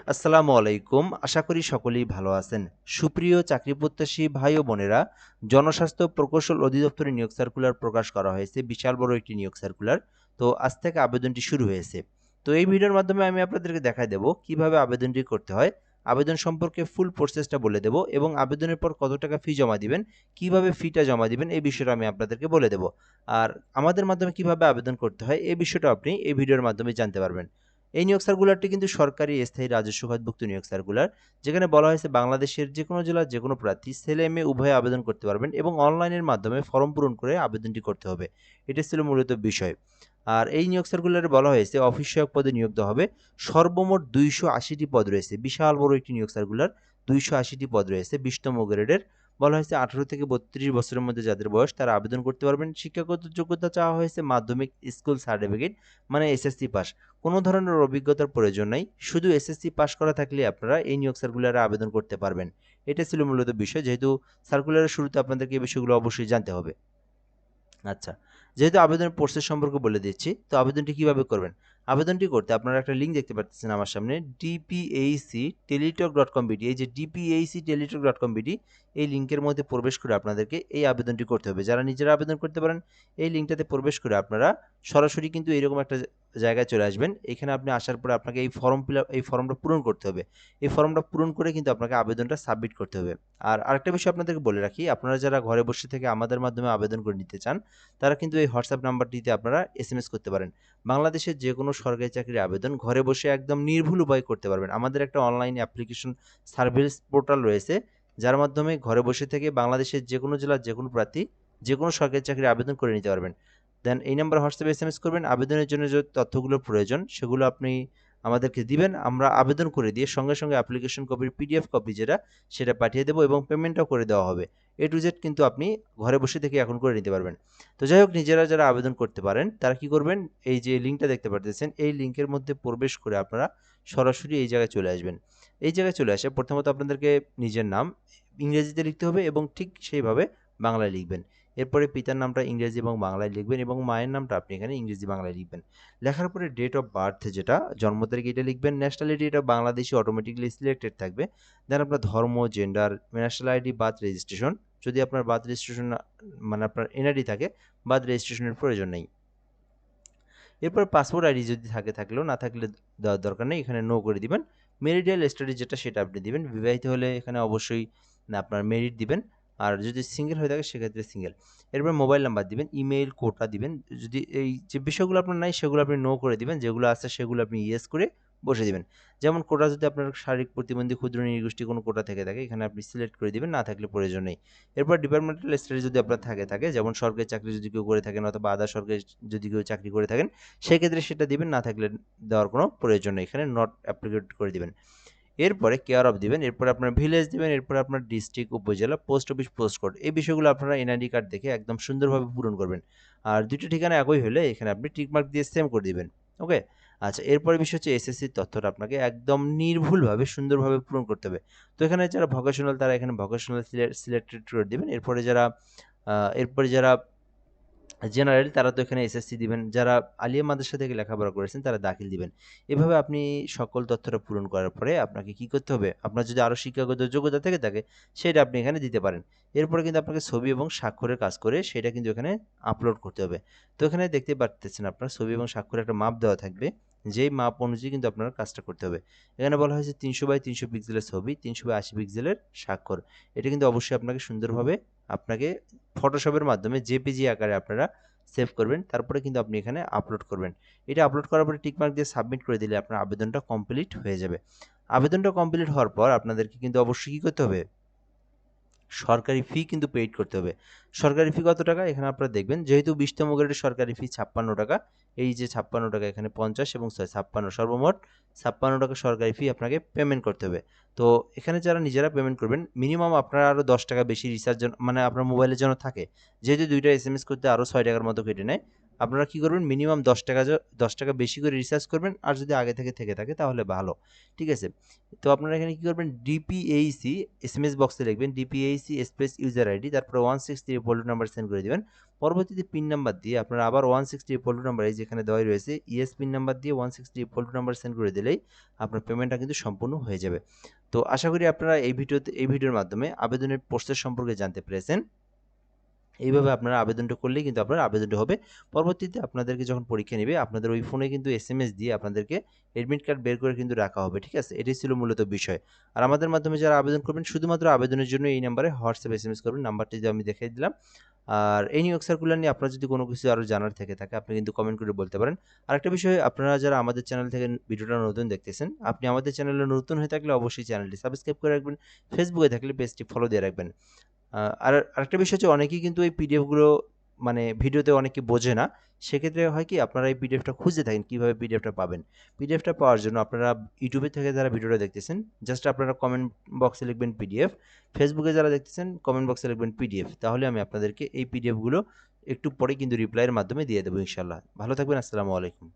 আসসালামু আলাইকুম। আশা করি সকলেই ভালো আছেন। সুপ্রিয় চাকরি প্রত্যাশী ভাই ও বোনেরা, জনস্বাস্থ্য প্রকৌশল অধিদপ্তরের নিয়োগ সার্কুলার প্রকাশ করা হয়েছে। বিশাল বড় একটি নিয়োগ সার্কুলার। তো আজ থেকে আবেদনটি শুরু হয়েছে। তো এই ভিডিওর মাধ্যমে আমি আপনাদেরকে দেখায় দেব কিভাবে আবেদনটি করতে হয়। আবেদন সম্পর্কে ফুল প্রসেসটা বলে দেব এবং আবেদনের পর কত টাকা ফি জমা দিবেন, কিভাবে ফিটা জমা দিবেন এই বিষয়টা আমি আপনাদেরকে বলে দেব। আর আমাদের মাধ্যমে কিভাবে আবেদন করতে হয় এই বিষয়টা আপনি এই ভিডিওর মাধ্যমে জানতে পারবেন। এই নিয়োগ সার্কুলারটি কিন্তু সরকারি স্থায়ী রাজস্ব খাতভুক্ত নিয়োগ সার্কুলার, যেখানে বলা হয়েছে বাংলাদেশের যে কোনো জেলার যে কোনো প্রার্থী ছেলে মেয়ে উভয়ে আবেদন করতে পারবেন এবং অনলাইনের মাধ্যমে ফর্ম পূরণ করে আবেদনটি করতে হবে। এটা ছিল মূলত বিষয়। আর এই নিয়োগ সার্কুলারে বলা হয়েছে অফিস সহায়ক পদে নিয়োগ দেওয়া হবে। সর্বমোট 280টি পদ রয়েছে। বিশাল বড় একটি নিয়োগ সার্কুলার। 280টি পদ রয়েছে 20তম গ্রেডের। বলা হয়েছে 18 থেকে 32 বছরের মধ্যে যাদের বয়স তারা আবেদন করতে পারবেন। শিক্ষাগত যোগ্যতা চাওয়া হয়েছে মাধ্যমিক স্কুল সার্টিফিকেট, মানে এসএসসি পাস। কোনো ধরনের অভিজ্ঞতার প্রয়োজন নাই। শুধু এসএসসি পাস করা থাকলে আপনারা এই নিয়োগ সার্কুলারে আবেদন করতে পারবেন। এটা ছিল মূলত বিষয়। যেহেতু সার্কুলারের শুরুতে আপনাদেরকে এই বিষয়গুলো অবশ্যই জানতে হবে। আচ্ছা, যেহেতু আবেদনের প্রসেস সম্পর্কে বলে দিচ্ছি, তো আবেদনটি কিভাবে করবেন? আবেদনটি করতে আপনারা একটা লিঙ্ক দেখতে পাচ্ছেন আমার সামনে, dpacteletalk.com.bd। এই যে dpacteletalk.com.bd, এই লিঙ্কের মধ্যে প্রবেশ করে আপনাদেরকে এই আবেদনটি করতে হবে। যারা নিজেরা আবেদন করতে পারেন, এই লিঙ্কটাতে প্রবেশ করে আপনারা সরাসরি কিন্তু এরকম একটা জায়গায় চলে আসবেন। এখানে আপনি আসার পরে আপনাকে এই ফর্মটা পূরণ করতে হবে। এই ফর্মটা পূরণ করে কিন্তু আপনাকে আবেদনটা সাবমিট করতে হবে। আর আরেকটা বিষয় আপনাদেরকে বলে রাখি, আপনারা যারা ঘরে বসে থেকে আমাদের মাধ্যমে আবেদন করে নিতে চান, তারা কিন্তু এই হোয়াটসঅ্যাপ নাম্বারটিতে আপনারা এসএমএস করতে পারেন। বাংলাদেশের যে কোনো সরকারি চাকরির আবেদন ঘরে বসে একদম নির্ভুল উপায়ে করতে পারবেন। আমাদের একটা অনলাইন অ্যাপ্লিকেশন সার্ভিস পোর্টাল রয়েছে, যার মাধ্যমে ঘরে বসে থেকে বাংলাদেশের যে কোনো জেলার যে কোনো প্রার্থী যে কোনো সরকারি চাকরির আবেদন করে নিতে পারবেন। দেন এই নাম্বার হোয়াটসঅ্যাপে এসএমএস করবেন। আবেদনের জন্য যে তথ্যগুলো প্রয়োজন সেগুলো আপনি আমাদেরকে দিবেন। আমরা আবেদন করে দিয়ে সঙ্গে সঙ্গে অ্যাপ্লিকেশন কপির পিডিএফ কপি যেটা, সেটা পাঠিয়ে দেবো এবং পেমেন্টটাও করে দেওয়া হবে। এ টু জেড কিন্তু আপনি ঘরে বসে থেকে এখন করে নিতে পারবেন। তো যাই হোক, নিজেরা যারা আবেদন করতে পারেন তারা কি করবেন, এই যে লিঙ্কটা দেখতে পারতেছেন এই লিঙ্কের মধ্যে প্রবেশ করে আপনারা সরাসরি এই জায়গায় চলে আসবেন। এই জায়গায় চলে আসে প্রথমত আপনাদেরকে নিজের নাম ইংরেজিতে লিখতে হবে এবং ঠিক সেইভাবে বাংলায় লিখবেন। এরপরে পিতার নামটা ইংরেজি এবং বাংলায় লিখবেন এবং মায়ের নামটা আপনি এখানে ইংরেজি বাংলায় লিখবেন। লেখার পরে ডেট অফ বার্থ যেটা জন্ম তারিখ এটা লিখবেন। ন্যাশনালিটি এটা বাংলাদেশি অটোমেটিক্যালি সিলেক্টেড থাকবে। দেন আপনার ধর্ম, gender, national ID, birth registration. যদি আপনার বার্থ রেজিস্ট্রেশন মানে আপনার এনআইডি থাকে, বার্থ রেজিস্ট্রেশনের প্রয়োজন নেই। এরপর পাসপোর্ট আইডি যদি থাকে থাকলেও, না থাকলে দেওয়ার দরকার নেই, এখানে নো করে দিবেন। মেরিডিয়াল স্ট্যাটাস যেটা সেটা আপনি দিবেন। বিবাহিত হলে এখানে অবশ্যই না আপনার মেরিট দিবেন। আর যদি সিঙ্গেল হয়ে থাকে সেক্ষেত্রে সিঙ্গেল। এরপর মোবাইল নাম্বার দিবেন, ইমেইল, কোটা দিবেন। যদি এই যে বিষয়গুলো আপনার নাই সেগুলো আপনি নো করে দিবেন, যেগুলো আছে সেগুলো আপনি ইয়েস করে বসে দিবেন। যেমন কোটা যদি আপনার শারীরিক প্রতিবন্ধী, ক্ষুদ্র নৃগোষ্ঠী কোনো কোটা থেকে থাকে এখানে আপনি সিলেক্ট করে দিবেন, না থাকলে প্রয়োজন নেই। এরপর ডিপার্টমেন্টাল স্টাডি যদি আপনার থাকে যেমন সরকারি চাকরি যদি কেউ করে থাকেন অথবা আধা সরকারি যদি কেউ চাকরি করে থাকেন সেক্ষেত্রে সেটা দিবেন, না থাকলে দেওয়ার কোনো প্রয়োজন নেই, এখানে নট অ্যাপ্লিকেট করে দিবেন। এরপরে কেয়ার অফ দিবেন, এরপরে আপনার ভিলেজ দিবেন, এরপরে আপনার ডিস্ট্রিক্ট, উপজেলা, পোস্ট অফিস, পোস্ট কোড। এই বিষয়গুলো আপনারা এনআইডি কার্ড দেখে একদম সুন্দরভাবে পূরণ করবেন। আর দুটো ঠিকানা একই হলে এখানে আপনি টিকমার্ক দিয়ে সেম করে দিবেন। ওকে। আচ্ছা, এরপরে বিষয় হচ্ছে এসএসসির তথ্যটা আপনাকে একদম নির্ভুলভাবে সুন্দরভাবে পূরণ করতে হবে। তো এখানে যারা ভোকেশনাল তারা এখানে ভোকেশনাল সিলেক্টেড করে দিবেন। এরপরে যারা জেনারেল তারা তো এখানে এসএসসি দিবেন। যারা আলিয়া মাদ্রাসা থেকে লেখাপড়া করেছেন তারা দাখিল দিবেন। এভাবে আপনি সকল তথ্যটা পূরণ করার পরে আপনাকে কি করতে হবে? আপনার যদি আরো শিক্ষাগত যোগ্যতা থেকে থাকে সেটা আপনি এখানে দিতে পারেন। এরপরে কিন্তু আপনাকে ছবি এবং স্বাক্ষরের কাজ করে সেটা কিন্তু এখানে আপলোড করতে হবে। তো এখানে দেখতে পারতেছেন আপনার ছবি এবং স্বাক্ষরের একটা মাপ দেওয়া থাকবে। যেই মাপ অনুযায়ী কিন্তু আপনার কাজটা করতে হবে। এখানে বলা হয়েছে 300 বাই 300 পিক্সেলের ছবি, 300 বাই 80 পিক্সেলের স্বাক্ষর। এটা কিন্তু অবশ্যই আপনাকে সুন্দরভাবে আপনাকে ফটোশপের মাধ্যমে জেপিজি আকারে আপনারা সেভ করবেন। তারপরে কিন্তু আপনি এখানে আপলোড করবেন। এটা আপলোড করার পরে টিকমার্ক দিয়ে সাবমিট করে দিলে আপনার আবেদনটা কমপ্লিট হয়ে যাবে। আবেদনটা কমপ্লিট হওয়ার পর আপনাদেরকে কিন্তু অবশ্যই কি করতে হবে? সরকারি ফি কিন্তু পেইড করতে হবে। সরকারি ফি কত টাকা? এখানে আপনারা দেখবেন, যেহেতু 20তম গ্রেডের সরকারি ফি 56 টাকা। এই যে 56 টাকা, এখানে 50 এবং 56, সর্বমোট 56 টাকা সরকারি ফি আপনাকে পেমেন্ট করতে হবে। তো এখানে যারা নিজেরা পেমেন্ট করবেন, মিনিমাম আপনারা আরও 10 টাকা বেশি রিচার্জ মানে আপনার মোবাইলের জন্য থাকে। যেহেতু 2টা এসএমএস করতে আরও 6 টাকার মতো কেটে নেয়। আপনারা কি করবেন, মিনিমাম 10 টাকা বেশি করে রিচার্জ করবেন, আর যদি আগে থেকে থাকে তাহলে ভালো। ঠিক আছে? তো আপনারা এখানে কি করবেন, ডিপিএইচসি এসএমএস বক্সে লিখবেন ডিপিএইচসি স্পেস ইউজার আইডি, তারপরে 163 ফোল্ডার নাম্বার সেন্ড করে দিবেন। পরবর্তীতে পিন নাম্বার দিয়ে আপনারা আবার 160 ফোল্ড নাম্বার এই যেখানে দেওয়াই রয়েছে ইএস পিন নাম্বার দিয়ে 160 ফোল্ড নাম্বার সেন্ড করে দিলেই আপনার পেমেন্টটা কিন্তু সম্পূর্ণ হয়ে যাবে। তো আশা করি আপনারা এই ভিডিওর মাধ্যমে আবেদনের প্রসেস সম্পর্কে জানতে পেরেছেন। এইভাবে আপনারা আবেদনটা করলেই কিন্তু আপনার আবেদনটা হবে। পরবর্তীতে আপনাদেরকে যখন পরীক্ষা নেবে আপনাদের ওই ফোনে কিন্তু এসএমএস দিয়ে আপনাদেরকে অ্যাডমিট কার্ড বের করে কিন্তু রাখা হবে, ঠিক আছে? এটাই ছিল মূলত বিষয়। আর আমাদের মাধ্যমে যারা আবেদন করবেন শুধুমাত্র আবেদনের জন্য এই নাম্বারে হোয়াটসঅ্যাপ এসএমএস করবেন, নাম্বারটি যে আমি দেখিয়ে দিলাম। আর এই নিয়োগ সার্কুলার নিয়ে আপনার যদি কোনো কিছু আরও জানার থেকে থাকে আপনি কিন্তু কমেন্ট করে বলতে পারেন। আরেকটা বিষয়, আপনারা যারা আমাদের চ্যানেল থেকে ভিডিওটা নতুন দেখতেছেন, আপনি আমাদের চ্যানেলে নতুন হয়ে থাকলে অবশ্যই চ্যানেলটি সাবস্ক্রাইব করে রাখবেন, ফেসবুকে থাকলে পেজটি ফলো দিয়ে রাখবেন। আর আরেকটা বিষয় হচ্ছে অনেকেই কিন্তু এই পিডিএফগুলো মানে ভিডিওতে অনেকে বোঝে না। সেক্ষেত্রে হয় কি আপনারা এই পিডিএফটা খুঁজে থাকেন কীভাবে পিডিএফটা পাবেন। পিডিএফটা পাওয়ার জন্য আপনারা ইউটিউবে থেকে যারা ভিডিওটা দেখতেছেন জাস্ট আপনারা কমেন্ট বক্সে লিখবেন পিডিএফ, ফেসবুকে যারা দেখতেছেন কমেন্ট বক্সে লিখবেন পিডিএফ, তাহলে আমি আপনাদেরকে এই পিডিএফগুলো একটু পরে কিন্তু রিপ্লাইয়ের মাধ্যমে দিয়ে দেবো ইনশাল্লাহ। ভালো থাকবেন, আসসালামু আলাইকুম।